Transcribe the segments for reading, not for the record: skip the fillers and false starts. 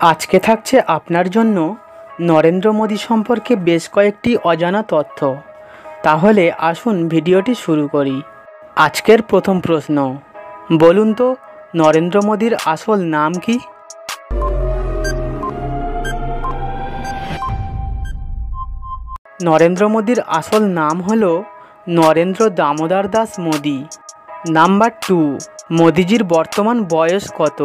আজকে থাকছে আপনার জন্য নরেন্দ্র মোদী সম্পর্কে বেশ কয়েকটি অজানা তথ্য। তাহলে আসুন ভিডিওটি শুরু করি। আজকের প্রথম প্রশ্ন, বলুন তো নরেন্দ্র মোদীর আসল নাম কি? নরেন্দ্র মোদীর আসল নাম হলো নরেন্দ্র দামোদর দাস মোদী। নাম্বার 2, মোদিজির বর্তমান বয়স কত?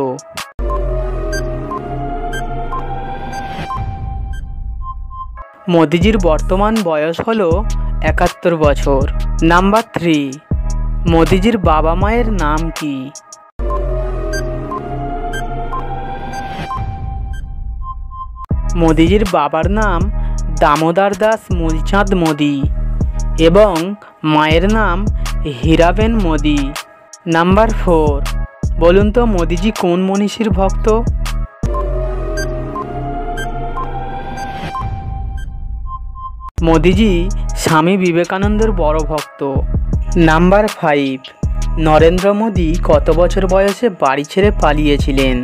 মোদিজির বর্তমান বয়স হলো 71 বছর। নাম্বার 3, মোদিজির বাবা মায়ের নাম কি? মোদিজির বাবার নাম দামোদর দাস মূলচাঁদ মোদী এবং মায়ের নাম হীরাবেন মোদী। নাম্বার 4, বলুন তো মোদিজি কোন মনীষীর ভক্ত? মোদিজি স্বামী বিবেকানন্দের বড় ভক্ত। নাম্বার 5, নরেন্দ্র মোদী কত বছর বয়সে বাড়ি ছেড়ে পালিয়েছিলেন?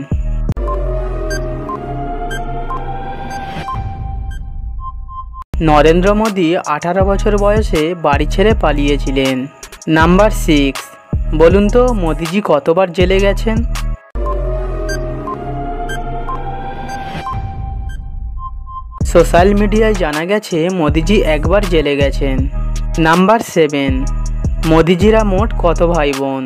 নরেন্দ্র মোদী 18 বছর বয়সে বাড়ি ছেড়ে পালিয়েছিলেন। নাম্বার 6, বলুন তো মোদিজি কতবার জেলে গেছেন? সোশ্যাল মিডিয়ায় জানা গেছে মোদিজি একবার জেলে গেছেন। নাম্বার 7, মোদিজিরা মোট কত ভাই বোন?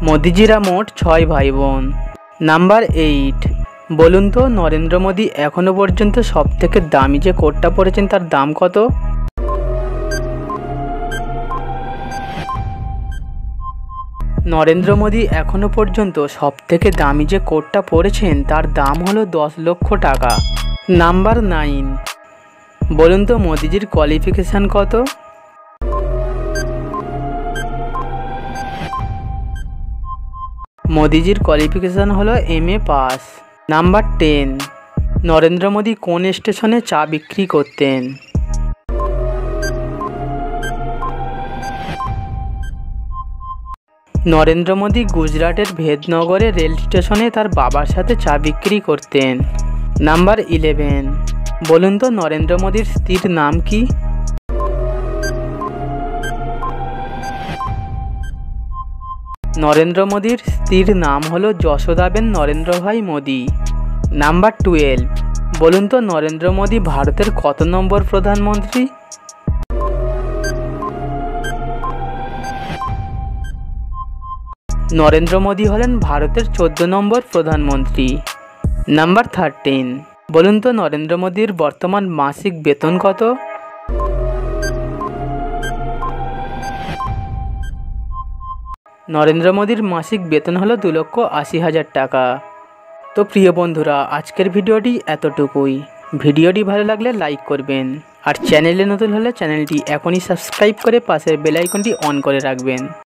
মোদিজিরা মোট 6 ভাই বোন। নাম্বার 8, বলুন তো নরেন্দ্র মোদী এখনো পর্যন্ত সবথেকে দামি যে কোটটা পরেছেন তার দাম কত? নরেন্দ্র মোদী এখনো পর্যন্ত সবথেকে দামি যে কোটটা পরেছেন তার দাম হলো 10 লক্ষ টাকা। নাম্বার 9, বলুন তো মোদিজির কোয়ালিফিকেশন কত? মোদিজির কোয়ালিফিকেশন হলো MA pass. Number 10, Narendra Modi কোন স্টেশনে চা বিক্রি করতেন? নরেন্দ্র মোদী গুজরাটের ভেদনগরে রেল স্টেশনে তার বাবার সাথে চা বিক্রি করতেন। নাম্বার 11, বলুন তো নরেন্দ্র মোদীর স্ত্রীর নাম কি? নরেন্দ্র মোদীর স্ত্রীর নাম হলো যশোদাবেন নরেন্দ্রভাই মোদী। নাম্বার 12, বলুন তো নরেন্দ্র মোদী ভারতের কত নম্বর প্রধানমন্ত্রী? নরেন্দ্র মোদী হলেন ভারতের 14 নম্বর প্রধানমন্ত্রী। নাম্বার 13, বলুন তো নরেন্দ্র মোদীর বর্তমান মাসিক বেতন কত? নরেন্দ্র মোদীর মাসিক বেতন হলো 2,80,000 টাকা। তো প্রিয় বন্ধুরা, আজকের ভিডিওটি এতটুকুই। ভিডিওটি ভালো লাগলে লাইক করবেন, আর চ্যানেলে নতুন হলে চ্যানেলটি এখনই সাবস্ক্রাইব করে পাশের বেল আইকনটি অন করে রাখবেন।